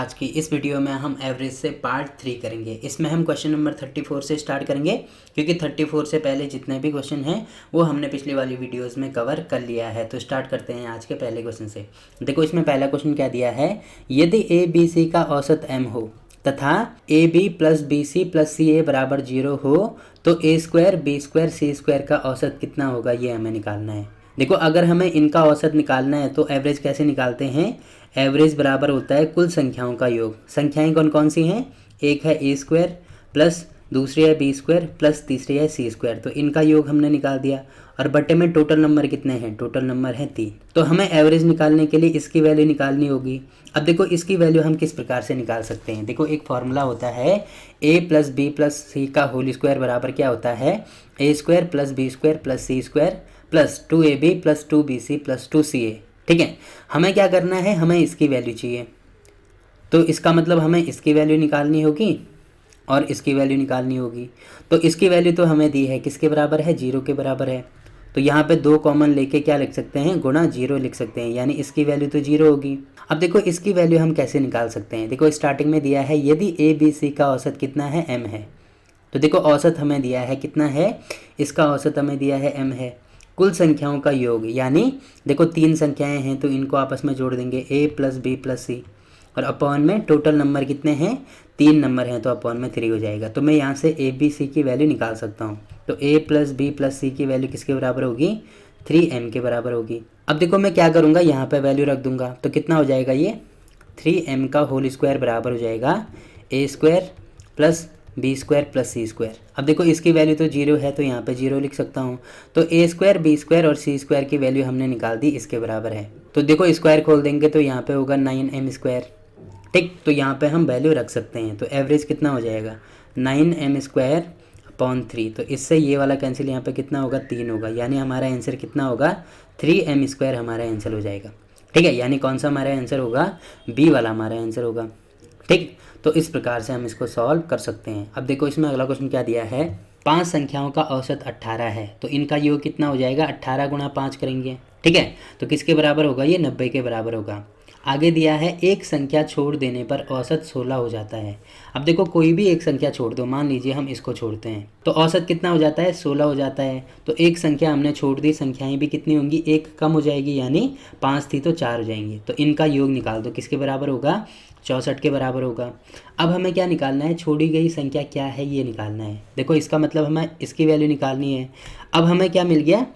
आज की इस वीडियो में हम एवरेज से पार्ट 3 करेंगे। इसमें हम क्वेश्चन नंबर 34 से स्टार्ट करेंगे, क्योंकि 34 से पहले जितने भी क्वेश्चन हैं वो हमने पिछली वाली वीडियोस में कवर कर लिया है। तो स्टार्ट करते हैं आज के पहले क्वेश्चन से। देखो इसमें पहला क्वेश्चन क्या दिया है, यदि ए बी सी का औसत m हो तथा A B plus B C plus C A बराबर 0 हो तो A square B square C square का औसत कितना होगा, ये हमें निकालना है। देखो अगर हमें इनका औसत निकालना है तो एवरेज कैसे निकालते हैं, एवरेज बराबर होता है कुल संख्याओं का योग। संख्याएं कौन कौन सी हैं, एक है ए स्क्वायर प्लस दूसरी है बी स्क्वायर प्लस तीसरी है सी स्क्वायर, तो इनका योग हमने निकाल दिया। और बट्टे में टोटल नंबर कितने हैं, टोटल नंबर है 3। तो हमें एवरेज निकालने के लिए इसकी वैल्यू निकालनी होगी। अब देखो इसकी वैल्यू हम किस प्रकार से निकाल सकते हैं, देखो एक फॉर्मूला होता है A plus B plus C का होल स्क्वायर बराबर क्या होता है, A square plus B square plus C square plus 2ab plus 2bc plus 2ca। ठीक है, हमें क्या करना है, हमें इसकी वैल्यू चाहिए, तो इसका मतलब हमें इसकी वैल्यू निकालनी होगी और इसकी वैल्यू निकालनी होगी। तो इसकी वैल्यू तो हमें दी है, किसके बराबर है, 0 के बराबर है। तो यहाँ पे 2 कॉमन लेके क्या लिख सकते हैं, गुणा 0 लिख सकते हैं, यानी इसकी वैल्यू तो 0 होगी। अब देखो इसकी वैल्यू हम कैसे निकाल सकते हैं, देखो स्टार्टिंग में दिया है यदि ए बी सी का औसत कितना है, m है। तो देखो औसत हमें दिया है कितना है, इसका औसत हमें दिया है m है। कुल संख्याओं का योग, यानी देखो 3 संख्याएं हैं तो इनको आपस में जोड़ देंगे, a प्लस बी प्लस सी, और अपॉन में टोटल नंबर कितने हैं, 3 नंबर हैं, तो अपॉन में 3 हो जाएगा। तो मैं यहाँ से ए बी सी की वैल्यू निकाल सकता हूँ। तो a प्लस बी प्लस सी की वैल्यू किसके बराबर होगी, 3m के बराबर होगी। अब देखो मैं क्या करूँगा, यहाँ पर वैल्यू रख दूंगा, तो कितना हो जाएगा, ये 3m का होल स्क्वायर बराबर हो जाएगा A square plus B square plus C square. अब देखो इसकी वैल्यू तो 0 है तो यहाँ पे 0 लिख सकता हूँ। तो ए स्क्वायर बी स्क्वायर और सी स्क्वायर की वैल्यू हमने निकाल दी, इसके बराबर है। तो देखो स्क्वायर खोल देंगे तो यहाँ पे होगा 9m स्क्वायर। ठीक, तो यहाँ पे हम वैल्यू रख सकते हैं। तो एवरेज कितना हो जाएगा, 9m स्क्वायर अपॉन 3। तो इससे ये वाला कैंसिल, यहाँ पे कितना होगा, 3 होगा, यानी हमारा आंसर कितना होगा, 3m स्क्वायर हमारा आंसर हो जाएगा। ठीक है, यानी कौन सा हमारा आंसर होगा, बी वाला हमारा आंसर होगा। ठीक, तो इस प्रकार से हम इसको सॉल्व कर सकते हैं। अब देखो इसमें अगला क्वेश्चन क्या दिया है, 5 संख्याओं का औसत 18 है, तो इनका योग कितना हो जाएगा, 18 गुणा 5 करेंगे। ठीक है, तो किसके बराबर होगा, ये 90 के बराबर होगा। आगे दिया है एक संख्या छोड़ देने पर औसत 16 हो जाता है। अब देखो कोई भी एक संख्या छोड़ दो, मान लीजिए हम इसको छोड़ते हैं, तो औसत कितना हो जाता है, 16 हो जाता है। तो एक संख्या हमने छोड़ दी, संख्याएं भी कितनी होंगी, एक कम हो जाएगी, यानी 5 थी तो 4 हो जाएंगी। तो इनका योग निकाल दो, किसके बराबर होगा, 64 के बराबर होगा। अब हमें क्या निकालना है, छोड़ी गई संख्या क्या है, ये निकालना है। देखो इसका मतलब हमें इसकी वैल्यू निकालनी है। अब हमें क्या मिल गया,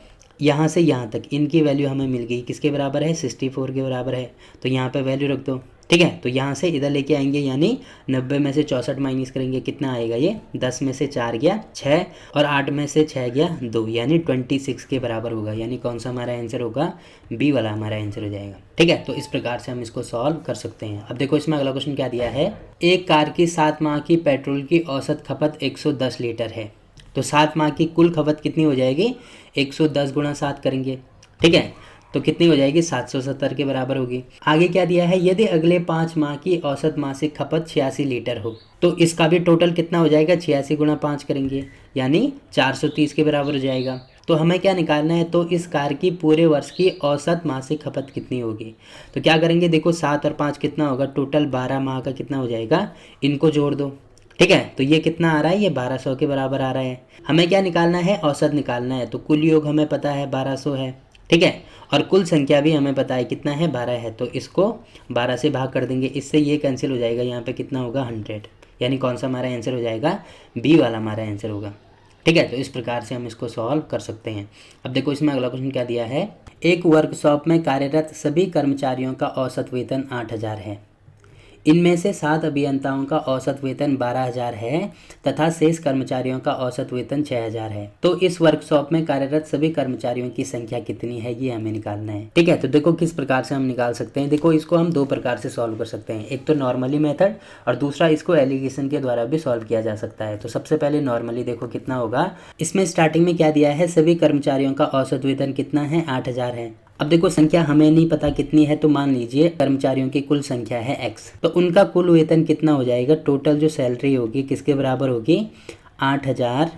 यहाँ से यहाँ तक इनकी वैल्यू हमें मिल गई, किसके बराबर है, 64 के बराबर है। तो यहाँ पे वैल्यू रख दो। ठीक है, तो यहाँ से इधर लेके आएंगे, यानी 90 में से 64 माइनस करेंगे, कितना आएगा, ये 10 में से 4 गया 6 और 8 में से 6 गया 2, यानी 26 के बराबर होगा। यानी कौन सा हमारा आंसर होगा, बी वाला हमारा आंसर हो जाएगा। ठीक है, तो इस प्रकार से हम इसको सॉल्व कर सकते हैं। अब देखो इसमें अगला क्वेश्चन क्या दिया है, एक कार की 7 माह की पेट्रोल की औसत खपत 110 लीटर है, तो 7 माह की कुल खपत कितनी हो जाएगी, 110 गुणा 7 करेंगे। ठीक है, तो कितनी हो जाएगी, 770 के बराबर होगी। आगे क्या दिया है, यदि अगले 5 माह की औसत मासिक खपत 86 लीटर हो, तो इसका भी टोटल कितना हो जाएगा, 86 गुणा 5 करेंगे, यानी 430 के बराबर हो जाएगा। तो हमें क्या निकालना है, तो इस कार की पूरे वर्ष की औसत मासिक खपत कितनी होगी। तो क्या करेंगे, देखो 7 और 5 कितना होगा, टोटल 12 माह का कितना हो जाएगा, इनको जोड़ दो। ठीक है, तो ये कितना आ रहा है, ये 1200 के बराबर आ रहा है। हमें क्या निकालना है, औसत निकालना है। तो कुल योग हमें पता है 1200 है। ठीक है, और कुल संख्या भी हमें पता है कितना है, 12 है, तो इसको 12 से भाग कर देंगे, इससे ये कैंसिल हो जाएगा, यहाँ पे कितना होगा, 100, यानी कौन सा हमारा आंसर हो जाएगा, बी वाला हमारा आंसर होगा। ठीक है, तो इस प्रकार से हम इसको सॉल्व कर सकते हैं। अब देखो इसमें अगला क्वेश्चन क्या दिया है, एक वर्कशॉप में कार्यरत सभी कर्मचारियों का औसत वेतन 8000 है, इनमें से 7 अभियंताओं का औसत वेतन 12000 है तथा शेष कर्मचारियों का औसत वेतन 6000 है। तो इस वर्कशॉप में कार्यरत सभी कर्मचारियों की संख्या कितनी है, ये हमें निकालना है। ठीक है, तो देखो किस प्रकार से हम निकाल सकते हैं, देखो इसको हम 2 प्रकार से सॉल्व कर सकते हैं, एक तो नॉर्मली मेथड और दूसरा इसको एलिगेशन के द्वारा भी सॉल्व किया जा सकता है। तो सबसे पहले नॉर्मली देखो कितना होगा, इसमें स्टार्टिंग में क्या दिया है, सभी कर्मचारियों का औसत वेतन कितना है, 8000 है। अब देखो संख्या हमें नहीं पता कितनी है, तो मान लीजिए कर्मचारियों की कुल संख्या है x, तो उनका कुल वेतन कितना हो जाएगा, टोटल जो सैलरी होगी किसके बराबर होगी, 8000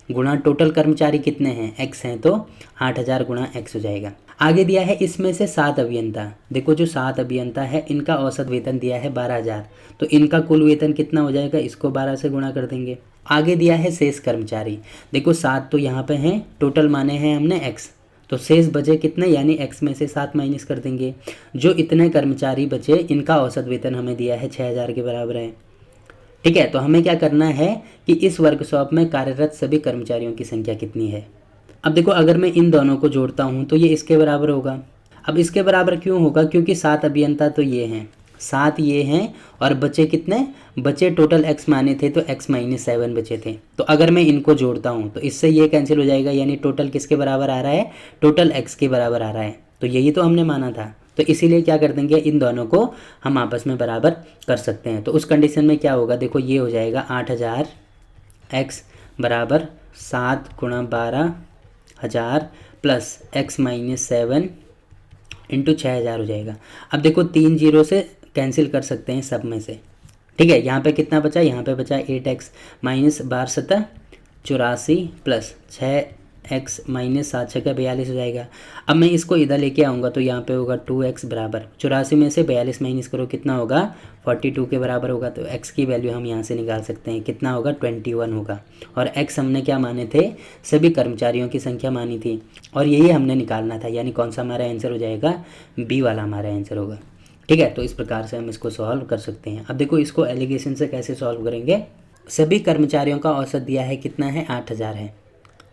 गुणा टोटल कर्मचारी कितने हैं, x हैं, तो 8000 गुणा x हो जाएगा। आगे दिया है इसमें से 7 अभियंता, देखो जो 7 अभियंता है इनका औसत वेतन दिया है 12000, तो इनका कुल वेतन कितना हो जाएगा, इसको 12 से गुणा कर देंगे। आगे दिया है शेष कर्मचारी, देखो 7 तो यहाँ पे हैं, टोटल माने हैं हमने x, तो शेष बचे कितने, यानी x में से 7 माइनस कर देंगे। जो इतने कर्मचारी बचे इनका औसत वेतन हमें दिया है 6000 के बराबर है। ठीक है, तो हमें क्या करना है कि इस वर्कशॉप में कार्यरत सभी कर्मचारियों की संख्या कितनी है। अब देखो अगर मैं इन दोनों को जोड़ता हूँ तो ये इसके बराबर होगा। अब इसके बराबर क्यों होगा, क्योंकि 7 अभियंता तो ये हैं, 7 ये हैं, और बचे कितने, बचे टोटल x माने थे तो x माइनस 7 बचे थे। तो अगर मैं इनको जोड़ता हूँ तो इससे ये कैंसिल हो जाएगा, यानी टोटल किसके बराबर आ रहा है, टोटल x के बराबर आ रहा है। तो यही तो हमने माना था, तो इसीलिए क्या कर देंगे, इन दोनों को हम आपस में बराबर कर सकते हैं। तो उस कंडीशन में क्या होगा, देखो ये हो जाएगा 8000 x बराबर 7 गुणा 12000 प्लस x माइनस 7 इंटू 6000 हो जाएगा। अब देखो 3 जीरो से कैंसिल कर सकते हैं सब में से। ठीक है, यहाँ पे कितना बचा, यहाँ पे बचा 8x minus 12 7 84 plus 6x minus 7 6 42 हो जाएगा। अब मैं इसको इधर लेके आऊँगा तो यहाँ पे होगा 2x बराबर 84 में से 42 माइनस करो कितना होगा, 42 के बराबर होगा। तो x की वैल्यू हम यहाँ से निकाल सकते हैं, कितना होगा, 21 होगा। और x हमने क्या माने थे, सभी कर्मचारियों की संख्या मानी थी, और यही हमने निकालना था, यानी कौन सा हमारा आंसर हो जाएगा, बी वाला हमारा आंसर होगा। ठीक है, तो इस प्रकार से हम इसको सॉल्व कर सकते हैं। अब देखो इसको एलिगेशन से कैसे सॉल्व करेंगे, सभी कर्मचारियों का औसत दिया है कितना है, 8000 है,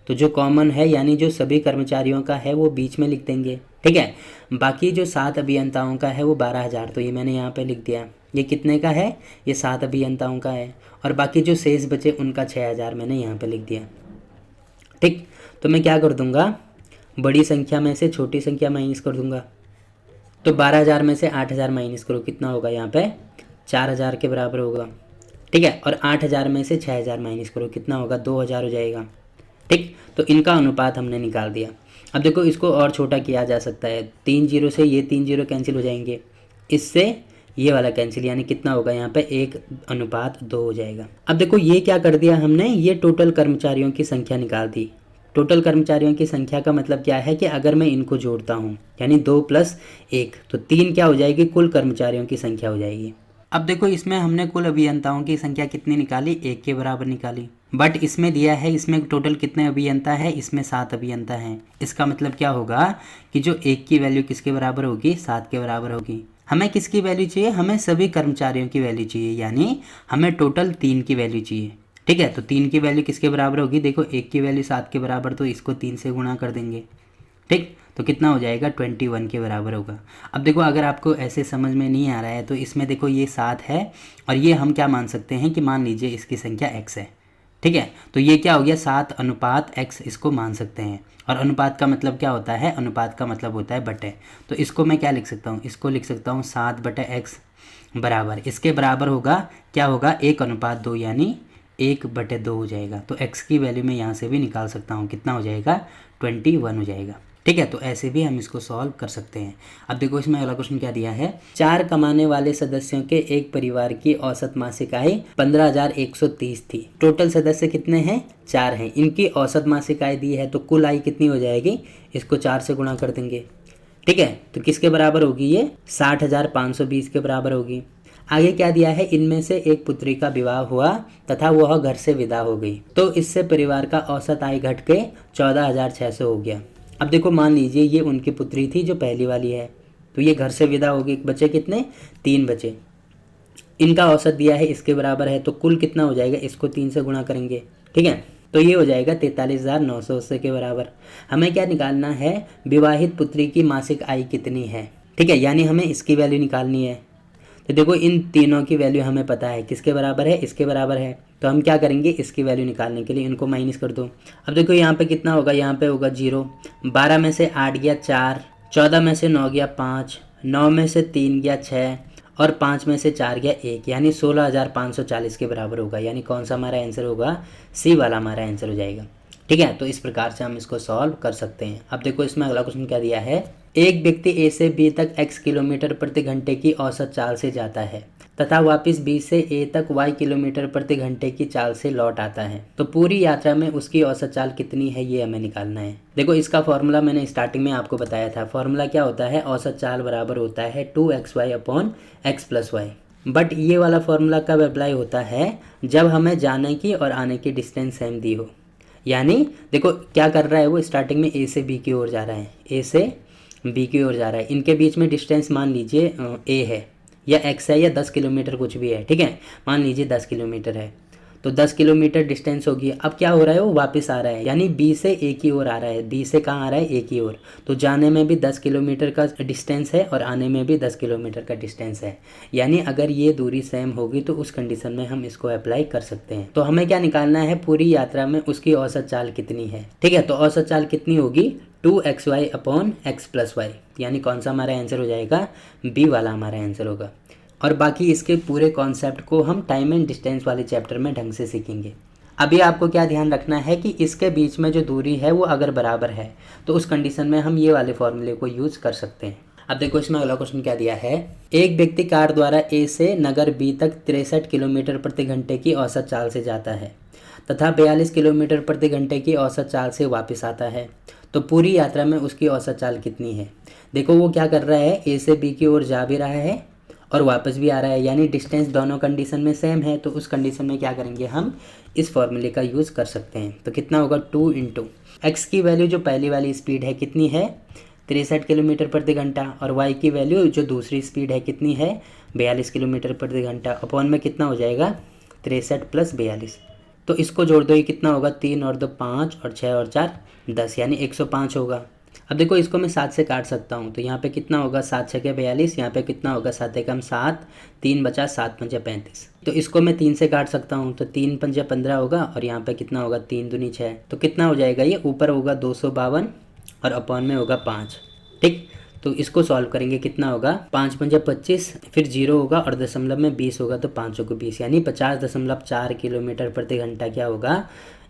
तो जो कॉमन है यानी जो सभी कर्मचारियों का है वो बीच में लिख देंगे। ठीक है, बाकी जो 7 अभियंताओं का है वो 12000, तो ये मैंने यहाँ पे लिख दिया। ये कितने का है, ये 7 अभियंताओं का है, और बाकी जो शेष बचे उनका 6000 मैंने यहाँ पे लिख दिया। ठीक, तो मैं क्या कर दूंगा, बड़ी संख्या में से छोटी संख्या माइनस कर दूंगा। तो 12000 में से 8000 माइनस करो कितना होगा, यहाँ पे 4000 के बराबर होगा। ठीक है, और 8000 में से 6000 माइनस करो कितना होगा, 2000 हो जाएगा। ठीक, तो इनका अनुपात हमने निकाल दिया। अब देखो इसको और छोटा किया जा सकता है, 3 जीरो से ये 3 जीरो कैंसिल हो जाएंगे, इससे ये वाला कैंसिल, यानी कितना होगा यहाँ पे 1:2 हो जाएगा। अब देखो ये क्या कर दिया हमने, ये टोटल कर्मचारियों की संख्या निकाल दी। टोटल कर्मचारियों की संख्या का मतलब क्या है कि अगर मैं इनको जोड़ता हूँ यानी 2 + 1 तो 3 क्या हो जाएगी, कुल कर्मचारियों की संख्या हो जाएगी। अब देखो इसमें हमने कुल अभियंताओं की संख्या कितनी निकाली, 1 के बराबर निकाली, बट इसमें दिया है इसमें टोटल कितने अभियंता है, इसमें 7 अभियंता हैं। इसका मतलब क्या होगा कि जो 1 की वैल्यू किसके बराबर होगी, 7 के बराबर होगी। हमें किसकी वैल्यू चाहिए, हमें सभी कर्मचारियों की वैल्यू चाहिए, यानी हमें टोटल 3 की वैल्यू चाहिए। ठीक है, तो 3 की वैल्यू किसके बराबर होगी, देखो 1 की वैल्यू 7 के बराबर, तो इसको 3 से गुणा कर देंगे। ठीक, तो कितना हो जाएगा, 21 के बराबर होगा। अब देखो अगर आपको ऐसे समझ में नहीं आ रहा है तो इसमें देखो ये 7 है, और ये हम क्या मान सकते हैं कि मान लीजिए इसकी संख्या x है। ठीक है, तो ये क्या हो गया, 7:x इसको मान सकते हैं। और अनुपात का मतलब क्या होता है, अनुपात का मतलब होता है बटे। तो इसको मैं क्या लिख सकता हूँ, इसको लिख सकता हूँ 7/x बराबर, इसके बराबर होगा क्या होगा, 1:2, यानी 1/2 हो जाएगा। तो x की वैल्यू मैं यहाँ से भी निकाल सकता हूँ, कितना हो जाएगा, 21 हो जाएगा। ठीक है, तो ऐसे भी हम इसको सॉल्व कर सकते हैं। अब देखो इसमें अगला क्वेश्चन क्या दिया है, 4 कमाने वाले सदस्यों के एक परिवार की औसत मासिक आय 15,130 थी। टोटल सदस्य कितने हैं, 4 हैं। इनकी औसत मासिक आय दी है, तो कुल आय कितनी हो जाएगी, इसको 4 से गुणा कर देंगे। ठीक है, तो किसके बराबर होगी, ये 60,520 के बराबर होगी। आगे क्या दिया है, इनमें से एक पुत्री का विवाह हुआ तथा वह घर से विदा हो गई, तो इससे परिवार का औसत आय घट के 14,600 हो गया। अब देखो मान लीजिए ये उनकी पुत्री थी जो पहली वाली है, तो ये घर से विदा हो गई, बचे कितने, 3 बचे। इनका औसत दिया है इसके बराबर है, तो कुल कितना हो जाएगा, इसको 3 से गुणा करेंगे। ठीक है, तो ये हो जाएगा 43,980 के बराबर। हमें क्या निकालना है, विवाहित पुत्री की मासिक आय कितनी है। ठीक है, यानी हमें इसकी वैल्यू निकालनी है। तो देखो इन तीनों की वैल्यू हमें पता है, किसके बराबर है, इसके बराबर है। तो हम क्या करेंगे, इसकी वैल्यू निकालने के लिए इनको माइनस कर दो। अब देखो यहाँ पे कितना होगा, यहाँ पे होगा 0, 12 में से 8 गया 4, 14 में से 9 गया 5, 9 में से 3 गया 6, और 5 में से 4 गया 1, यानी 16,540 के बराबर होगा। यानी कौन सा हमारा आंसर होगा, सी वाला हमारा आंसर हो जाएगा। ठीक है, तो इस प्रकार से हम इसको सॉल्व कर सकते हैं। अब देखो इसमें अगला क्वेश्चन क्या दिया है, एक व्यक्ति ए से बी तक x किलोमीटर प्रति घंटे की औसत चाल से जाता है। तथा वापस बी से ए तक y किलोमीटर प्रति घंटे की चाल से लौट आता है, तो पूरी यात्रा में उसकी औसत चाल कितनी है ये हमें निकालना है। देखो इसका फॉर्मूला मैंने स्टार्टिंग में आपको बताया था। फॉर्मूला क्या होता है, औसत चाल बराबर होता है 2xy upon x plus y. But ये वाला फॉर्मूला कब अप्लाई होता है, जब हमें जाने की और आने की डिस्टेंस सेम दी हो। यानी देखो क्या कर रहा है वो, स्टार्टिंग में ए से बी की ओर जा रहा है, ए से बी की ओर जा रहा है। इनके बीच में डिस्टेंस मान लीजिए ए है या x है या 10 किलोमीटर कुछ भी है, ठीक है। मान लीजिए 10 किलोमीटर है, तो 10 किलोमीटर डिस्टेंस होगी। अब क्या हो रहा है, वो वापस आ रहा है, यानी बी से ए की ओर आ रहा है। बी से कहाँ आ रहा है, ए की ओर। तो जाने में भी 10 किलोमीटर का डिस्टेंस है और आने में भी 10 किलोमीटर का डिस्टेंस है। यानी अगर ये दूरी सेम होगी तो उस कंडीशन में हम इसको अप्लाई कर सकते हैं। तो हमें क्या निकालना है, पूरी यात्रा में उसकी औसत चाल कितनी है, ठीक है। तो औसत चाल कितनी होगी, 2xy upon x plus Y. यानी कौन सा हमारा आंसर हो जाएगा, बी वाला हमारा आंसर होगा। और बाकी इसके पूरे कॉन्सेप्ट को हम टाइम एंड डिस्टेंस वाले चैप्टर में ढंग से सीखेंगे। अभी आपको क्या ध्यान रखना है कि इसके बीच में जो दूरी है वो अगर बराबर है तो उस कंडीशन में हम ये वाले फॉर्मूले को यूज़ कर सकते हैं। अब देखो इसमें अगला क्वेश्चन क्या दिया है, एक व्यक्ति कार द्वारा ए से नगर बी तक 63 किलोमीटर प्रति घंटे की औसत चाल से जाता है तथा 42 किलोमीटर प्रति घंटे की औसत चाल से वापस आता है, तो पूरी यात्रा में उसकी औसत चाल कितनी है। देखो वो क्या कर रहा है, ए से बी की ओर जा भी रहा है और वापस भी आ रहा है, यानी डिस्टेंस दोनों कंडीशन में सेम है। तो उस कंडीशन में क्या करेंगे, हम इस फॉर्मूले का यूज़ कर सकते हैं। तो कितना होगा, 2 इंटू एक्स की वैल्यू जो पहली वाली स्पीड है कितनी है, 63 किलोमीटर प्रति घंटा, और वाई की वैल्यू जो दूसरी स्पीड है कितनी है, 42 किलोमीटर प्रति घंटा। अपॉन में कितना हो जाएगा, 63 प्लस 42। तो इसको जोड़ दो, ये कितना होगा, 3 और 2 5 और 6 और 4 10, यानी 105 होगा। अब देखो इसको मैं 7 से काट सकता हूँ, तो यहाँ पे कितना होगा, 7 छके 42, यहाँ पे कितना होगा, 7 एकम 7, 3 बचा 7 पंजे 35। तो इसको मैं 3 से काट सकता हूँ, तो 3 पंजे 15 होगा और यहाँ पे कितना होगा, 3 दूनी 6। तो कितना हो जाएगा, ये ऊपर होगा 252 और अपॉन में होगा 5, ठीक। तो इसको सॉल्व करेंगे, कितना होगा, 5 पंजे 25, फिर 0 होगा और दशमलव में 20 होगा, तो 5 को 20, यानी 50.4 किलोमीटर प्रति घंटा क्या होगा,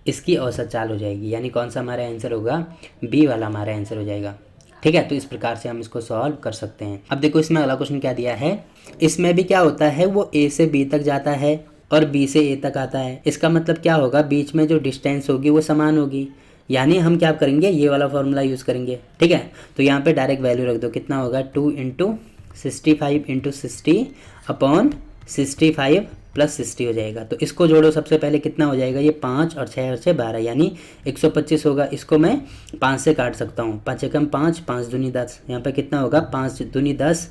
इसकी औसत चाल हो जाएगी। यानी कौन सा हमारा आंसर होगा, बी वाला हमारा आंसर हो जाएगा, ठीक है। तो इस प्रकार से हम इसको सॉल्व कर सकते हैं। अब देखो इसमें अगला क्वेश्चन क्या दिया है, इसमें भी क्या होता है, वो ए से बी तक जाता है और बी से ए तक आता है। इसका मतलब क्या होगा, बीच में जो डिस्टेंस होगी वो समान होगी। यानी हम क्या करेंगे, ये वाला फॉर्मूला यूज़ करेंगे, ठीक है। तो यहाँ पे डायरेक्ट वैल्यू रख दो, कितना होगा, 2 इंटू 65 इंटू 60 अपॉन 65 प्लस 60 हो जाएगा। तो इसको जोड़ो, सबसे पहले कितना हो जाएगा, ये 5 और 6 और 6 12, यानी 125 होगा। इसको मैं 5 से काट सकता हूँ, 5 एकम 5, 5 दूनी 10, यहाँ पे कितना होगा, 5 दूनी 10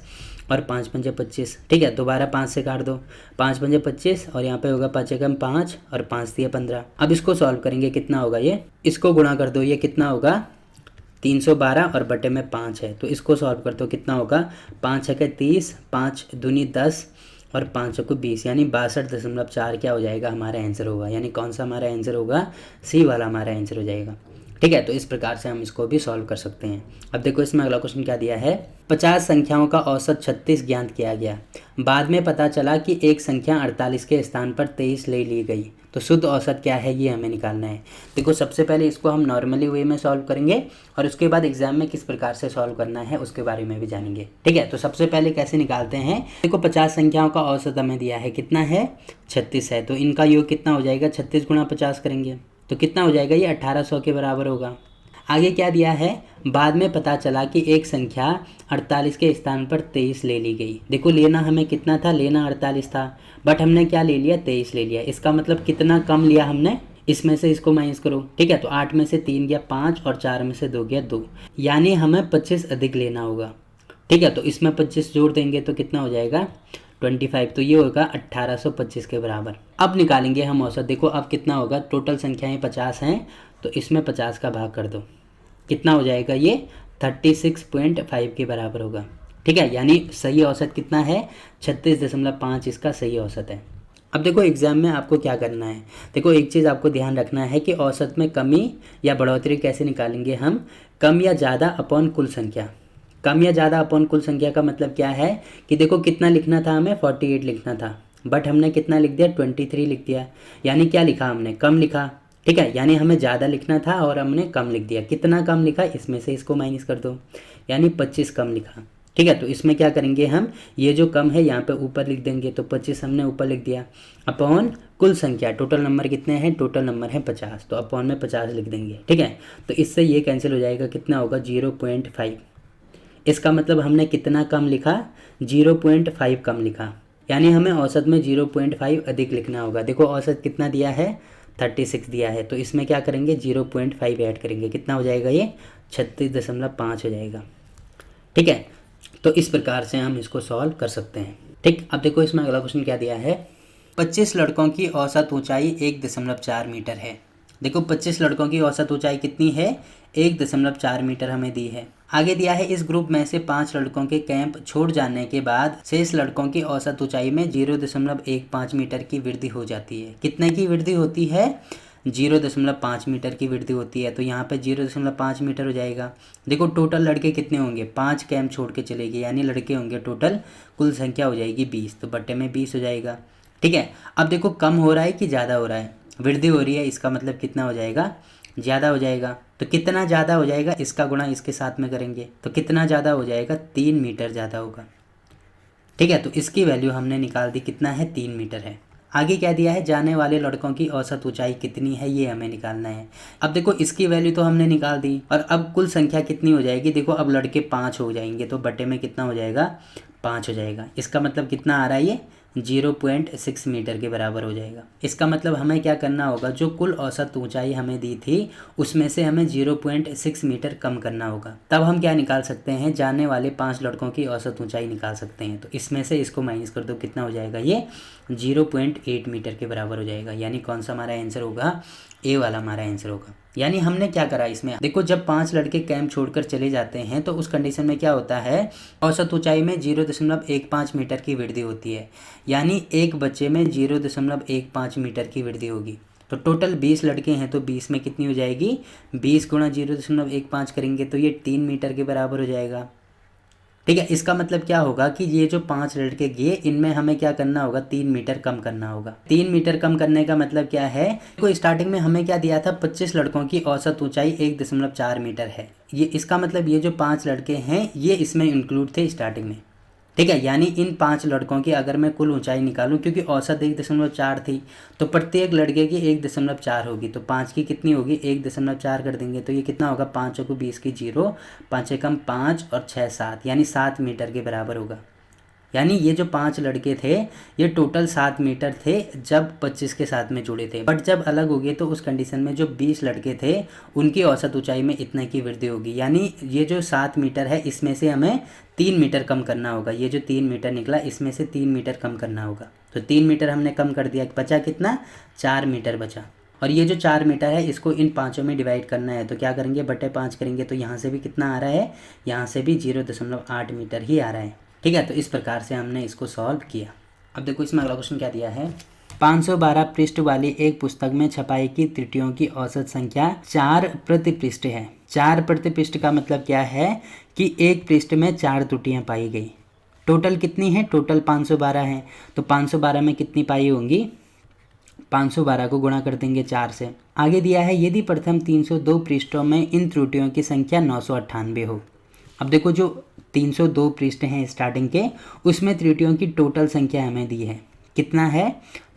और 5 पंजे 25, ठीक है। दोबारा 5 से काट दो, 5 पंजे 25 और यहाँ पे होगा 5 एकम 5 और 5 दिए 15। अब इसको सॉल्व करेंगे, कितना होगा, ये इसको गुणा कर दो, ये कितना होगा, 312 और बटे में 5 है। तो इसको सॉल्व कर दो, कितना होगा, 5 छके 30, 5 दूनी 10 और 5 को 20, यानी 62.4 क्या हो जाएगा, हमारा आंसर होगा। यानी कौन सा हमारा आंसर होगा, सी वाला हमारा आंसर हो जाएगा, ठीक है। तो इस प्रकार से हम इसको भी सॉल्व कर सकते हैं। अब देखो इसमें अगला क्वेश्चन क्या दिया है, 50 संख्याओं का औसत 36 ज्ञात किया गया, बाद में पता चला कि एक संख्या 48 के स्थान पर 23 ले ली गई, तो शुद्ध औसत क्या है, ये हमें निकालना है। देखो सबसे पहले इसको हम नॉर्मली वे में सॉल्व करेंगे और उसके बाद एग्जाम में किस प्रकार से सॉल्व करना है उसके बारे में भी जानेंगे, ठीक है। तो सबसे पहले कैसे निकालते हैं, देखो 50 संख्याओं का औसत हमें दिया है, कितना है, 36 है। तो इनका योग कितना हो जाएगा, 36 गुणा 50 करेंगे तो कितना हो जाएगा, ये 1800 के बराबर होगा। आगे क्या दिया है, बाद में पता चला कि एक संख्या 48 के स्थान पर 23 ले ली गई। देखो लेना हमें कितना था, लेना 48 था, बट हमने क्या ले लिया, 23 ले लिया। इसका मतलब कितना कम लिया हमने, इसमें से इसको माइनस करो, ठीक है। तो 8 में से 3 गया 5 और 4 में से 2 गया 2, यानी हमें 25 अधिक लेना होगा, ठीक है। तो इसमें 25 जोड़ देंगे तो कितना हो जाएगा, 25। तो ये होगा 1825 के बराबर। अब निकालेंगे हम औसत। देखो अब कितना होगा, टोटल संख्याएं 50 हैं तो इसमें 50 का भाग कर दो, कितना हो जाएगा, ये 36.5 के बराबर होगा, ठीक है। यानी सही औसत कितना है, 36.5 इसका सही औसत है। अब देखो एग्जाम में आपको क्या करना है, देखो एक चीज़ आपको ध्यान रखना है कि औसत में कमी या बढ़ोतरी कैसे निकालेंगे हम, कम या ज़्यादा अपॉन कुल संख्या। कम या ज़्यादा अपॉन कुल संख्या का मतलब क्या है कि देखो कितना लिखना था हमें, 48 लिखना था, बट हमने कितना लिख दिया, 23 लिख दिया। यानी क्या लिखा हमने, कम लिखा, ठीक है। यानी हमें ज़्यादा लिखना था और हमने कम लिख दिया। कितना कम लिखा, इसमें से इसको माइनस कर दो, यानी 25 कम लिखा। ठीक है, तो इसमें क्या करेंगे हम, ये जो कम है यहाँ पे ऊपर लिख देंगे, तो 25 हमने ऊपर लिख दिया, अपॉन कुल संख्या, टोटल नंबर कितने हैं, टोटल नंबर है 50, तो अपॉन में 50 लिख देंगे। ठीक है, तो इससे ये कैंसिल हो जाएगा, कितना होगा 0.5। इसका मतलब हमने कितना कम लिखा, 0.5 कम लिखा, यानी हमें औसत में 0.5 अधिक लिखना होगा। देखो औसत कितना दिया है, 36 दिया है, तो इसमें क्या करेंगे 0.5 ऐड करेंगे, कितना हो जाएगा ये 36.5 हो जाएगा। ठीक है, तो इस प्रकार से हम इसको सॉल्व कर सकते हैं। ठीक, अब देखो इसमें अगला क्वेश्चन क्या दिया है, 25 लड़कों की औसत ऊंचाई 1.4 मीटर है। देखो 25 लड़कों की औसत ऊंचाई कितनी है, 1.4 मीटर हमें दी है। आगे दिया है इस ग्रुप में से 5 लड़कों के कैंप छोड़ जाने के बाद शेष लड़कों की औसत ऊंचाई में 0.15 मीटर की वृद्धि हो जाती है। कितने की वृद्धि होती है, 0.5 मीटर की वृद्धि होती है, तो यहाँ पे 0.5 मीटर हो जाएगा। देखो टोटल लड़के कितने होंगे, 5 कैंप छोड़ के चले गए, यानी लड़के होंगे टोटल, कुल संख्या हो जाएगी 20, तो बट्टे में 20 हो जाएगा। ठीक है, अब देखो कम हो रहा है कि ज़्यादा हो रहा है, वृद्धि हो रही है, इसका मतलब कितना हो जाएगा, ज़्यादा हो जाएगा। तो कितना ज़्यादा हो जाएगा, इसका गुणा इसके साथ में करेंगे, तो कितना ज़्यादा हो जाएगा, 3 मीटर ज़्यादा होगा। ठीक है, तो इसकी वैल्यू हमने निकाल दी, कितना है 3 मीटर है। आगे क्या दिया है, जाने वाले लड़कों की औसत ऊंचाई कितनी है, ये हमें निकालना है। अब देखो इसकी वैल्यू तो हमने निकाल दी, और अब कुल संख्या कितनी हो जाएगी, देखो अब लड़के 5 हो जाएंगे, तो बटे में कितना हो जाएगा, 5 हो जाएगा। इसका मतलब कितना आ रहा है, ये 0.6 मीटर के बराबर हो जाएगा। इसका मतलब हमें क्या करना होगा, जो कुल औसत ऊंचाई हमें दी थी उसमें से हमें 0.6 मीटर कम करना होगा, तब हम क्या निकाल सकते हैं, जाने वाले 5 लड़कों की औसत ऊंचाई निकाल सकते हैं। तो इसमें से इसको माइनस कर दो, कितना हो जाएगा, ये 0.8 मीटर के बराबर हो जाएगा। यानी कौन सा हमारा आंसर होगा, ए वाला हमारा आंसर होगा। यानी हमने क्या करा इसमें, देखो जब 5 लड़के कैंप छोड़कर चले जाते हैं तो उस कंडीशन में क्या होता है, औसत ऊंचाई में 0.15 मीटर की वृद्धि होती है, यानी एक बच्चे में 0.15 मीटर की वृद्धि होगी। तो टोटल 20 लड़के हैं, तो 20 में कितनी हो जाएगी, 20 गुणा 0.15 करेंगे तो ये 3 मीटर के बराबर हो जाएगा। ठीक है, इसका मतलब क्या होगा कि ये जो 5 लड़के गए इनमें हमें क्या करना होगा, 3 मीटर कम करना होगा। 3 मीटर कम करने का मतलब क्या है, तो स्टार्टिंग में हमें क्या दिया था, 25 लड़कों की औसत ऊंचाई 1.4 मीटर है। ये इसका मतलब ये जो 5 लड़के हैं ये इसमें इंक्लूड थे स्टार्टिंग में। ठीक है, यानी इन 5 लड़कों की अगर मैं कुल ऊंचाई निकालूं, क्योंकि औसत 1.4 थी, तो प्रत्येक लड़के की 1.4 होगी, तो 5 की कितनी होगी, 1.4 कर देंगे, तो ये कितना होगा, 5 को 20 की 0, 5 कम 5 और 6 7, यानी 7 मीटर के बराबर होगा। यानी ये जो 5 लड़के थे ये टोटल 7 मीटर थे जब 25 के साथ में जुड़े थे, बट जब अलग हो गए तो उस कंडीशन में जो 20 लड़के थे उनकी औसत ऊंचाई में इतने की वृद्धि होगी। यानी ये जो 7 मीटर है इसमें से हमें 3 मीटर कम करना होगा। ये जो 3 मीटर निकला इसमें से 3 मीटर कम करना होगा, तो 3 मीटर हमने कम कर दिया, बचा कितना, 4 मीटर बचा। और ये जो 4 मीटर है इसको इन 5 में डिवाइड करना है, तो क्या करेंगे, बटे 5 करेंगे, तो यहाँ से भी कितना आ रहा है, यहाँ से भी 0.8 मीटर ही आ रहा है। ठीक है, तो इस प्रकार से हमने इसको सॉल्व किया। अब देखो इसमें अगला क्वेश्चन क्या दिया है, 512 पृष्ठ वाली एक पुस्तक में छपाई की त्रुटियों की औसत संख्या 4 प्रति पृष्ठ है। 4 प्रति पृष्ठ का मतलब क्या है कि एक पृष्ठ में 4 त्रुटियां पाई गई। टोटल कितनी है, टोटल 512 है, तो 512 में कितनी पाई होंगी, 512 को गुणा कर देंगे 4 से। आगे दिया है यदि प्रथम 302 पृष्ठों में इन त्रुटियों की संख्या 998 हो। अब देखो जो 302 पृष्ठ हैं स्टार्टिंग के, उसमें त्रुटियों की टोटल संख्या हमें दी है, कितना है,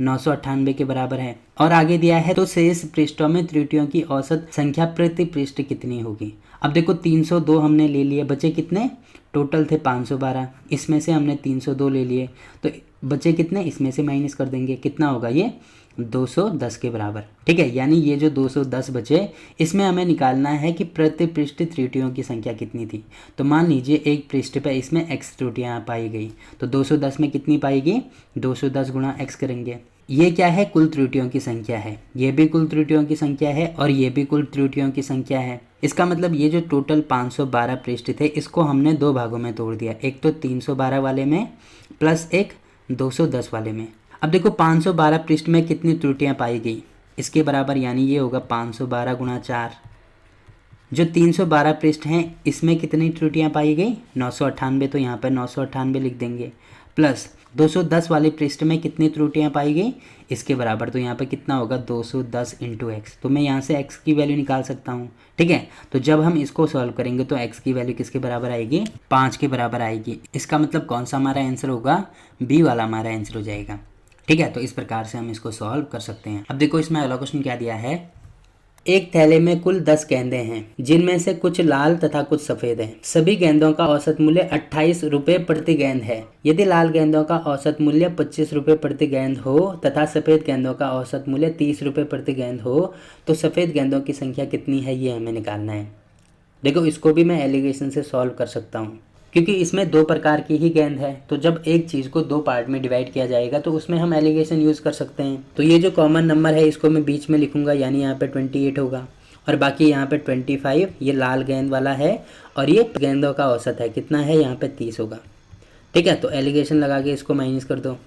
998 के बराबर है। और आगे दिया है तो शेष पृष्ठों में त्रुटियों की औसत संख्या प्रति पृष्ठ कितनी होगी। अब देखो 302 हमने ले लिए, बचे कितने, टोटल थे 512, इसमें से हमने 302 ले लिए, तो बचे कितने, इसमें से माइनस कर देंगे, कितना होगा ये 210 के बराबर। ठीक है, यानी ये जो 210 बचे इसमें हमें निकालना है कि प्रति पृष्ठ त्रुटियों की संख्या कितनी थी। तो मान लीजिए एक पृष्ठ पे इसमें x त्रुटियाँ पाई गई, तो 210 में कितनी पाएगी, 210 गुणा x करेंगे। ये क्या है, कुल त्रुटियों की संख्या है, ये भी कुल त्रुटियों की संख्या है और ये भी कुल त्रुटियों की संख्या है। इसका मतलब ये जो टोटल 512 पृष्ठ थे इसको हमने 2 भागों में तोड़ दिया, एक तो 312 वाले में प्लस एक 210 वाले में। अब देखो 512 पृष्ठ में कितनी त्रुटियां पाई गई, इसके बराबर यानी ये होगा 512 गुणा 4। जो 312 पृष्ठ हैं इसमें कितनी त्रुटियां पाई गई, 998, तो यहाँ पर 998 लिख देंगे, प्लस 210 वाले पृष्ठ में कितनी त्रुटियां पाई गई, इसके बराबर। तो यहाँ पे कितना होगा 210 इंटू एक्स। तो मैं यहाँ से x की वैल्यू निकाल सकता हूँ, ठीक है। तो जब हम इसको सॉल्व करेंगे तो x की वैल्यू किसके बराबर आएगी, 5 के बराबर आएगी। इसका मतलब कौन सा हमारा आंसर होगा, बी वाला हमारा आंसर हो जाएगा, ठीक है। तो इस प्रकार से हम इसको सॉल्व कर सकते हैं। अब देखो इसमें अगला क्वेश्चन क्या दिया है, एक थैले में कुल 10 गेंदें हैं जिनमें से कुछ लाल तथा कुछ सफेद हैं। सभी गेंदों का औसत मूल्य 28 रुपये प्रति गेंद है। यदि लाल गेंदों का औसत मूल्य 25 रुपये प्रति गेंद हो तथा सफेद गेंदों का औसत मूल्य 30 रुपये प्रति गेंद हो तो सफेद गेंदों की संख्या कितनी है, ये हमें निकालना है। देखो इसको भी मैं एलिगेशन से सॉल्व कर सकता हूँ क्योंकि इसमें दो प्रकार की ही गेंद है। तो जब एक चीज़ को दो पार्ट में डिवाइड किया जाएगा तो उसमें हम एलिगेशन यूज़ कर सकते हैं। तो ये जो कॉमन नंबर है इसको मैं बीच में लिखूंगा, यानी यहाँ पे 28 होगा और बाकी यहाँ पे 25 ये लाल गेंद वाला है और ये गेंदों का औसत है कितना है, यहाँ पे 30 होगा, ठीक है। तो एलिगेशन लगा के इसको माइनस कर दो,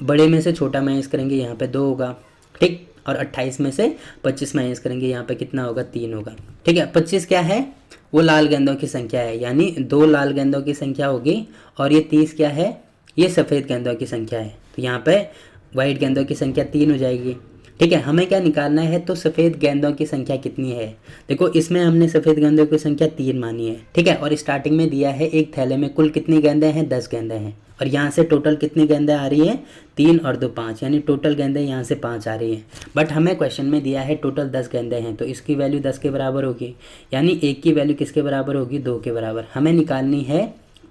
बड़े में से छोटा माइनस करेंगे यहाँ पे 2 होगा, ठीक। और 28 में से 25 माइनस करेंगे यहाँ पे कितना होगा, 3 होगा, ठीक है। 25 क्या है, वो लाल गेंदों की संख्या है, यानी 2 लाल गेंदों की संख्या होगी और ये 30 क्या है, ये सफ़ेद गेंदों की संख्या है। तो यहाँ पे वाइट गेंदों की संख्या 3 हो जाएगी, ठीक है। हमें क्या निकालना है, तो सफ़ेद गेंदों की संख्या कितनी है। देखो इसमें हमने सफ़ेद गेंदों की संख्या 3 मानी है, ठीक है। और स्टार्टिंग में दिया है एक थैले में कुल कितनी गेंदें हैं, 10 गेंदें हैं और यहाँ से टोटल कितनी गेंदें आ रही हैं, 3 और 2 5, यानी टोटल गेंदें यहाँ से 5 आ रही हैं। बट हमें क्वेश्चन में दिया है टोटल 10 गेंदें हैं तो इसकी वैल्यू 10 के बराबर होगी, यानी एक की वैल्यू किसके बराबर होगी, 2 के बराबर। हमें निकालनी है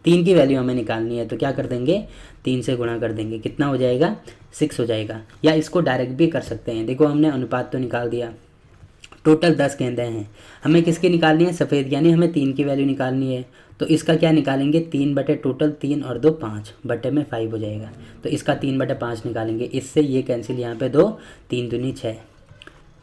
3 की वैल्यू हमें निकालनी है, तो क्या कर देंगे, 3 से गुणा कर देंगे, कितना हो जाएगा, 6 हो जाएगा। या इसको डायरेक्ट भी कर सकते हैं। देखो हमने अनुपात तो निकाल दिया, टोटल 10 गेंदें हैं, हमें किसकी निकालनी है, सफ़ेद, यानी हमें 3 की वैल्यू निकालनी है। तो इसका क्या निकालेंगे, 3 बटे टोटल 3 और 2 5 बटे में 5 हो जाएगा। तो इसका 3 बटे 5 निकालेंगे, इससे ये कैंसिल, यहाँ पे 2 3 दूनी 6,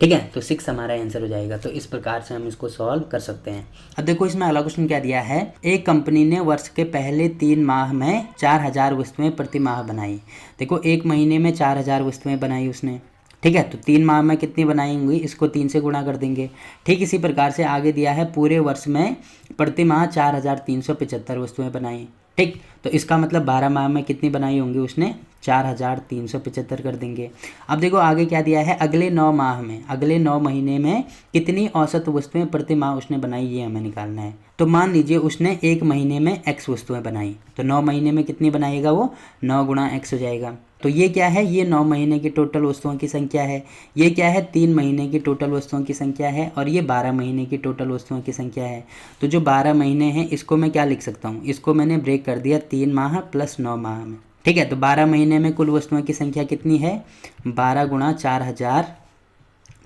ठीक है। तो 6 हमारा आंसर हो जाएगा। तो इस प्रकार से हम इसको सॉल्व कर सकते हैं। अब देखो इसमें अगला क्वेश्चन क्या दिया है, एक कंपनी ने वर्ष के पहले 3 माह में 4000 वस्तुएं प्रति माह बनाई। देखो एक महीने में 4000 वस्तुएं बनाई उसने, ठीक है। तो 3 माह में कितनी बनाई होंगी, इसको 3 से गुणा कर देंगे। ठीक इसी प्रकार से आगे दिया है पूरे वर्ष में प्रति माह 4375 वस्तुएं बनाई, ठीक। तो इसका मतलब 12 माह में कितनी बनाई होंगी उसने, 4375 कर देंगे। अब देखो आगे क्या दिया है, अगले 9 माह में, अगले 9 महीने में कितनी औसत वस्तुएं प्रति माह उसने बनाई, ये हमें निकालना है। तो मान लीजिए उसने एक महीने में x वस्तुएं बनाई, तो 9 महीने में कितनी बनाएगा वो, 9 गुणा x हो जाएगा। तो ये क्या है, ये 9 महीने की टोटल वस्तुओं की संख्या है। ये क्या है, 3 महीने की टोटल वस्तुओं की संख्या है और ये 12 महीने की टोटल वस्तुओं की संख्या है। तो जो 12 महीने हैं इसको मैं क्या लिख सकता हूँ, इसको मैंने ब्रेक कर दिया 3 माह प्लस 9 माह में, ठीक है। तो 12 महीने में कुल वस्तुओं की संख्या कितनी है, 12 गुणा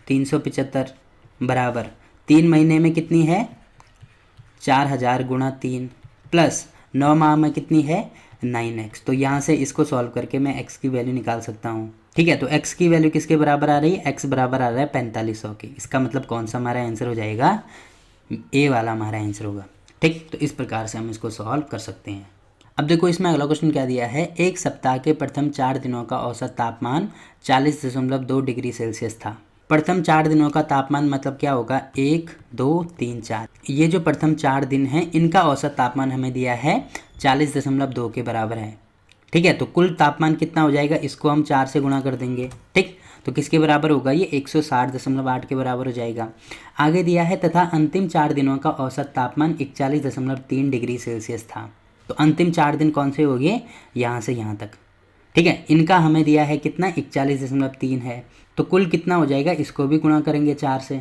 4375 बराबर 3 महीने में कितनी है, 4000 गुणा 3 प्लस 9 माह में कितनी है, 9x। तो यहाँ से इसको सॉल्व करके मैं x की वैल्यू निकाल सकता हूँ, ठीक है। तो x की वैल्यू किसके बराबर आ रही है, x बराबर आ रहा है 4500 की। इसका मतलब कौन सा हमारा आंसर हो जाएगा, ए वाला हमारा आंसर होगा, ठीक। तो इस प्रकार से हम इसको सॉल्व कर सकते हैं। अब देखो इसमें अगला क्वेश्चन क्या दिया है, एक सप्ताह के प्रथम 4 दिनों का औसत तापमान 40.2 डिग्री सेल्सियस था। प्रथम 4 दिनों का तापमान मतलब क्या होगा, 1 2 3 4, ये जो प्रथम 4 दिन हैं इनका औसत तापमान हमें दिया है 40.2 के बराबर है, ठीक है। तो कुल तापमान कितना हो जाएगा, इसको हम 4 से गुणा कर देंगे, ठीक। तो किसके बराबर होगा, ये 160.8 के बराबर हो जाएगा। आगे दिया है तथा अंतिम 4 दिनों का औसत तापमान 41.3 डिग्री सेल्सियस था। तो अंतिम 4 दिन कौन से हो गए, यहाँ से यहाँ तक, ठीक है। इनका हमें दिया है कितना, 41.3 है। तो कुल कितना हो जाएगा, इसको भी गुणा करेंगे 4 से,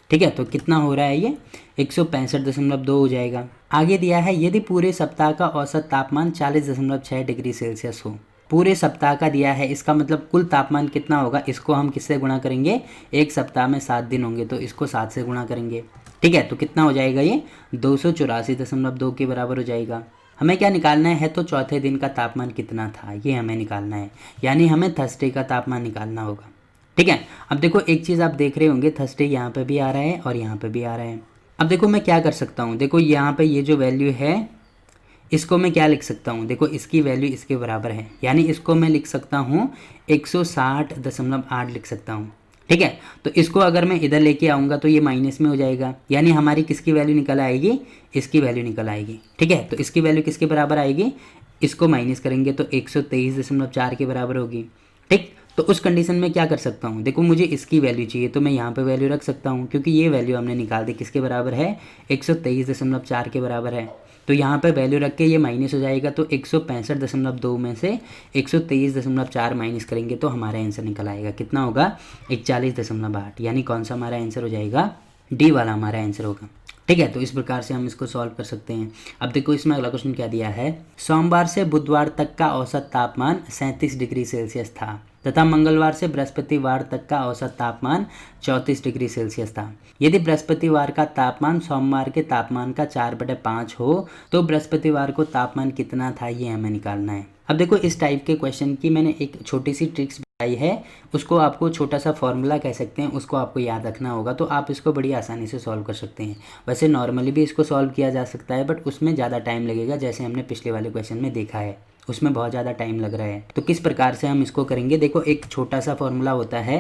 ठीक है। तो कितना हो रहा है, ये 165.2 हो जाएगा। आगे दिया है यदि पूरे सप्ताह का औसत तापमान 40.6 डिग्री सेल्सियस हो, पूरे सप्ताह का दिया है, इसका मतलब कुल तापमान कितना होगा, इसको हम किससे गुणा करेंगे, एक सप्ताह में 7 दिन होंगे तो इसको 7 से गुणा करेंगे, ठीक है। तो कितना हो जाएगा, ये 284.2 के बराबर हो जाएगा। हमें क्या निकालना है, तो चौथे दिन का तापमान कितना था ये हमें निकालना है, यानी हमें थर्सडे का तापमान निकालना होगा, ठीक है। अब देखो एक चीज़ आप देख रहे होंगे, थर्सडे यहाँ पे भी आ रहा है और यहाँ पे भी आ रहा है। अब देखो मैं क्या कर सकता हूँ, देखो यहाँ पे ये जो वैल्यू है इसको मैं क्या लिख सकता हूँ, देखो इसकी वैल्यू इसके बराबर है, यानी इसको मैं लिख सकता हूँ 160.8 लिख सकता हूँ, ठीक है। तो इसको अगर मैं इधर लेके आऊँगा तो ये माइनस में हो जाएगा, यानी हमारी किसकी वैल्यू निकल आएगी, इसकी वैल्यू निकल आएगी, ठीक है। तो इसकी वैल्यू किसके बराबर आएगी, इसको माइनस करेंगे तो 123.4 के बराबर होगी। ठीक, तो उस कंडीशन में क्या कर सकता हूँ, देखो मुझे इसकी वैल्यू चाहिए तो मैं यहाँ पे वैल्यू रख सकता हूँ, क्योंकि ये वैल्यू हमने निकाल दी किसके बराबर है, 123.4 के बराबर है। तो यहाँ पे वैल्यू रख के ये माइनस हो जाएगा, तो 165.2 में से 123.4 माइनस करेंगे तो हमारा आंसर निकल आएगा, कितना होगा, 41.8। यानी कौन सा हमारा आंसर हो जाएगा, डी वाला हमारा आंसर होगा। ठीक है, तो इस प्रकार से हम इसको सॉल्व कर सकते हैं। अब देखो इसमें अगला क्वेश्चन क्या दिया है, सोमवार से बुधवार तक का औसत तापमान 37 डिग्री सेल्सियस था तथा मंगलवार से बृहस्पतिवार तक का औसत तापमान 34 डिग्री सेल्सियस था। यदि बृहस्पतिवार का तापमान सोमवार के तापमान का 4/5 हो तो बृहस्पतिवार को तापमान कितना था, ये हमें निकालना है। अब देखो इस टाइप के क्वेश्चन की मैंने एक छोटी सी ट्रिक्स बताई है, उसको आपको छोटा सा फॉर्मूला कह सकते हैं, उसको आपको याद रखना होगा तो आप इसको बड़ी आसानी से सॉल्व कर सकते हैं। वैसे नॉर्मली भी इसको सॉल्व किया जा सकता है, बट उसमें ज़्यादा टाइम लगेगा, जैसे हमने पिछले वाले क्वेश्चन में देखा है उसमें बहुत ज़्यादा टाइम लग रहा है। तो किस प्रकार से हम इसको करेंगे, देखो एक छोटा सा फॉर्मूला होता है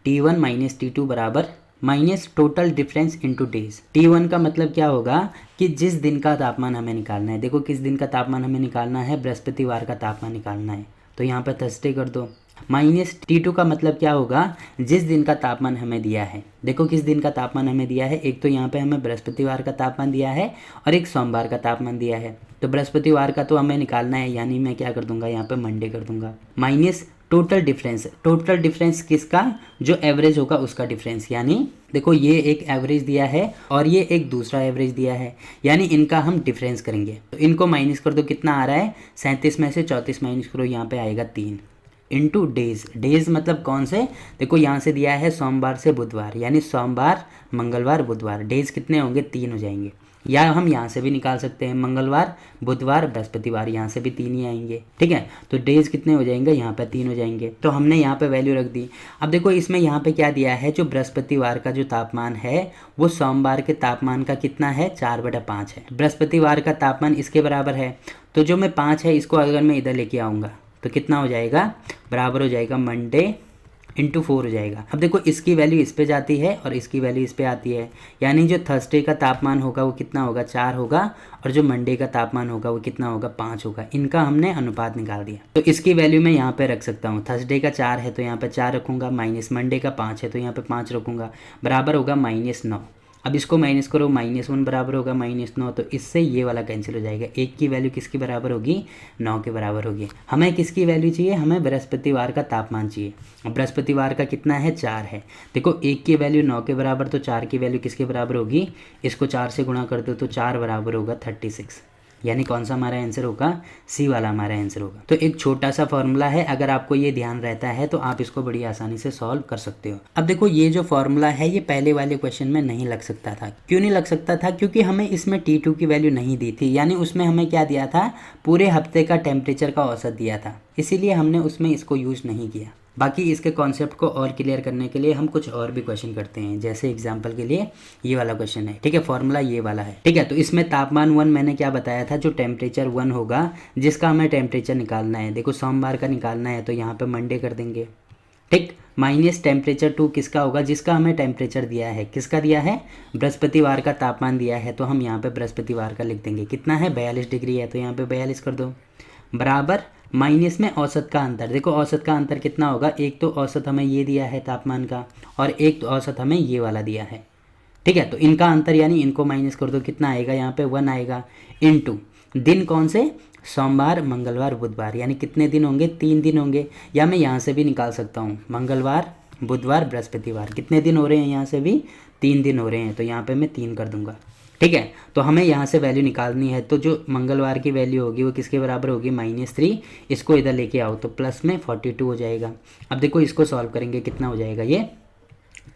T1 - T2 बराबर minus total difference into days. T1 का मतलब क्या होगा कि जिस दिन का तापमान हमें निकालना है, देखो किस दिन का तापमान हमें निकालना है, बृहस्पतिवार का तापमान निकालना है, तो यहाँ पर थर्सडे कर दो। माइनस T2 का मतलब क्या होगा, जिस दिन का तापमान हमें दिया है, देखो किस दिन का तापमान हमें दिया है, एक तो यहाँ पे हमें बृहस्पतिवार का तापमान दिया है और एक सोमवार का तापमान दिया है। तो बृहस्पतिवार का तो हमें निकालना है, यानी मैं क्या कर दूंगा, यहाँ पे मंडे कर दूंगा। Minus total difference, total difference किसका, जो एवरेज होगा उसका डिफरेंस, यानी देखो ये एक एवरेज दिया है और ये एक दूसरा एवरेज दिया है, यानी इनका हम डिफरेंस करेंगे। तो इनको माइनस कर दो, कितना आ रहा है, 37 में से 34 माइनस करो, यहाँ पे आएगा 3 इंटू डेज। डेज मतलब कौन से, देखो यहाँ से दिया है सोमवार से बुधवार, यानी सोमवार मंगलवार बुधवार, डेज कितने होंगे, 3 हो जाएंगे। या हम यहाँ से भी निकाल सकते हैं, मंगलवार बुधवार बृहस्पतिवार, यहाँ से भी 3 ही आएंगे। ठीक है, तो डेज कितने हो जाएंगे, यहाँ पे 3 हो जाएंगे। तो हमने यहाँ पे वैल्यू रख दी। अब देखो इसमें यहाँ पे क्या दिया है, जो बृहस्पतिवार का जो तापमान है वो सोमवार के तापमान का कितना है, 4/5 है। बृहस्पतिवार का तापमान इसके बराबर है, तो जो मैं 5 है इसको अगर मैं इधर लेके आऊँगा तो कितना हो जाएगा, बराबर हो जाएगा मंडे इंटू 4 हो जाएगा। अब देखो इसकी वैल्यू इस पे जाती है और इसकी वैल्यू इस पे आती है, यानी जो थर्सडे का तापमान होगा वो कितना होगा, 4 होगा, और जो मंडे का तापमान होगा वो कितना होगा, 5 होगा। इनका हमने अनुपात निकाल दिया, तो इसकी वैल्यू मैं यहाँ पे रख सकता हूँ। थर्सडे का 4 है तो यहाँ पे 4 रखूँगा, माइनस मंडे का 5 है तो यहाँ पे 5 रखूँगा, बराबर होगा -9। अब इसको माइनस करो, -1 बराबर होगा -9, तो इससे ये वाला कैंसिल हो जाएगा। एक की वैल्यू किसकी बराबर होगी, 9 के बराबर होगी। हमें किसकी वैल्यू चाहिए, हमें बृहस्पतिवार का तापमान चाहिए। अब बृहस्पतिवार का कितना है, 4 है। देखो एक की वैल्यू 9 के बराबर, तो 4 की वैल्यू किसके बराबर होगी, इसको 4 से गुणा कर दो तो 4 बराबर होगा 36, यानी कौन सा हमारा आंसर होगा, सी वाला हमारा आंसर होगा। तो एक छोटा सा फॉर्मूला है, अगर आपको ये ध्यान रहता है तो आप इसको बड़ी आसानी से सॉल्व कर सकते हो। अब देखो ये जो फॉर्मूला है ये पहले वाले क्वेश्चन में नहीं लग सकता था। क्यों नहीं लग सकता था, क्योंकि हमें इसमें T2 की वैल्यू नहीं दी थी, यानी उसमें हमें क्या दिया था, पूरे हफ्ते का टेम्परेचर का औसत दिया था, इसीलिए हमने उसमें इसको यूज नहीं किया। बाकी इसके कॉन्सेप्ट को और क्लियर करने के लिए हम कुछ और भी क्वेश्चन करते हैं, जैसे एग्जांपल के लिए ये वाला क्वेश्चन है। ठीक है, फॉर्मूला ये वाला है। ठीक है, तो इसमें तापमान 1 मैंने क्या बताया था, जो टेम्परेचर 1 होगा जिसका हमें टेम्परेचर निकालना है, देखो सोमवार का निकालना है तो यहाँ पे मंडे कर देंगे। ठीक, माइनस टेम्परेचर 2 किसका होगा, जिसका हमें टेम्परेचर दिया है, किसका दिया है, बृहस्पतिवार का तापमान दिया है, तो हम यहाँ पे बृहस्पतिवार का लिख देंगे। कितना है, 42 डिग्री है, तो यहाँ पे 42 कर दो, बराबर माइनस में औसत का अंतर। देखो औसत का अंतर कितना होगा, एक तो औसत हमें ये दिया है तापमान का और एक तो औसत हमें ये वाला दिया है। ठीक है, तो इनका अंतर यानी इनको माइनस कर दो, कितना आएगा, यहाँ पे 1 आएगा, इनटू दिन कौन से, सोमवार मंगलवार बुधवार, यानी कितने दिन होंगे, 3 दिन होंगे। या मैं यहाँ से भी निकाल सकता हूँ, मंगलवार बुधवार बृहस्पतिवार, कितने दिन हो रहे हैं, यहाँ से भी 3 दिन हो रहे हैं, तो यहाँ पे मैं 3 कर दूंगा। ठीक है, तो हमें यहाँ से वैल्यू निकालनी है, तो जो मंगलवार की वैल्यू होगी वो किसके बराबर होगी, -3। इसको इधर लेके आओ तो प्लस में 42 हो जाएगा। अब देखो इसको सॉल्व करेंगे, कितना हो जाएगा, ये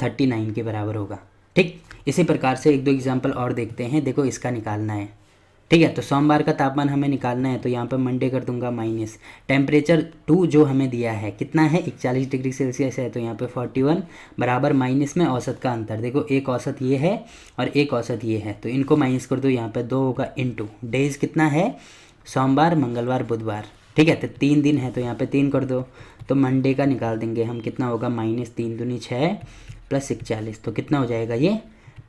39 के बराबर होगा। ठीक, इसी प्रकार से एक दो एग्जाम्पल और देखते हैं। देखो इसका निकालना है। ठीक है, तो सोमवार का तापमान हमें निकालना है, तो यहाँ पर मंडे कर दूंगा माइनस टेम्परेचर 2 जो हमें दिया है कितना है, 41 डिग्री सेल्सियस है, तो यहाँ पे 41 बराबर माइनस में औसत का अंतर। देखो एक औसत ये है और एक औसत ये है, तो इनको माइनस कर दो, यहाँ पे 2 होगा, इनटू डेज कितना है, सोमवार मंगलवार बुधवार। ठीक है, तो 3 दिन है, तो यहाँ पे 3 कर दो, तो मंडे का निकाल देंगे हम, कितना होगा, -3 दूनी 6 + 41, तो कितना हो जाएगा, ये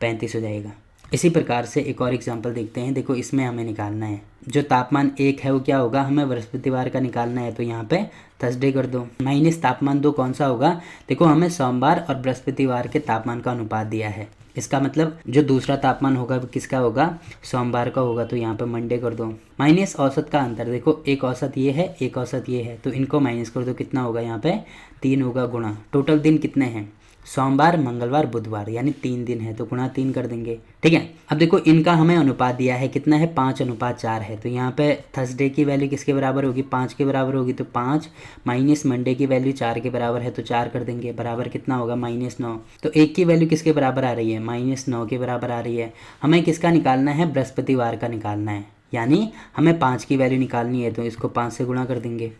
35 हो जाएगा। इसी प्रकार से एक और एग्जांपल देखते हैं। देखो इसमें हमें निकालना है जो तापमान 1 है वो क्या होगा, हमें बृहस्पतिवार का निकालना है, तो यहाँ पे थर्सडे कर दो। माइनस तापमान 2 कौन सा होगा, देखो हमें सोमवार और बृहस्पतिवार के तापमान का अनुपात दिया है। इसका मतलब जो दूसरा तापमान होगा वो किसका होगा, सोमवार का होगा, तो यहाँ पे मंडे कर दो। माइनस औसत का अंतर, देखो एक औसत ये है एक औसत ये है, तो इनको माइनस कर दो, कितना होगा यहाँ पे 3 होगा, गुणा टोटल दिन कितने हैं, सोमवार मंगलवार बुधवार, यानी 3 दिन है, तो गुणा 3 कर देंगे। ठीक है, अब देखो इनका हमें अनुपात दिया है कितना है, 5:4 है, तो यहाँ पे थर्सडे की वैल्यू किसके बराबर होगी, 5 के बराबर होगी, तो 5 माइनस मंडे की वैल्यू 4 के बराबर है, तो 4 कर देंगे, बराबर कितना होगा -9। तो 1 की वैल्यू किसके बराबर आ रही है, -9 के बराबर आ रही है। हमें किसका निकालना है, बृहस्पतिवार का निकालना है, यानी हमें 5 की वैल्यू निकालनी है, तो इसको 5 से गुणा कर देंगे।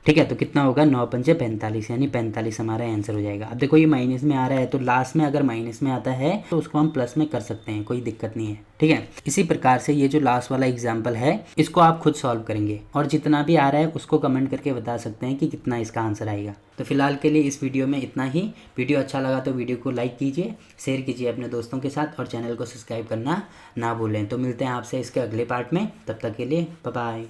ठीक है, तो कितना होगा 9×5 = 45, यानी 45 हमारा आंसर हो जाएगा। अब देखो ये माइनस में आ रहा है, तो लास्ट में अगर माइनस में आता है तो उसको हम प्लस में कर सकते हैं, कोई दिक्कत नहीं है। ठीक है, इसी प्रकार से ये जो लास्ट वाला एग्जाम्पल है इसको आप खुद सॉल्व करेंगे और जितना भी आ रहा है उसको कमेंट करके बता सकते हैं कि कितना इसका आंसर आएगा। तो फिलहाल के लिए इस वीडियो में इतना ही। वीडियो अच्छा लगा तो वीडियो को लाइक कीजिए, शेयर कीजिए अपने दोस्तों के साथ और चैनल को सब्सक्राइब करना ना भूलें। तो मिलते हैं आपसे इसके अगले पार्ट में, तब तक के लिए बाय बाय।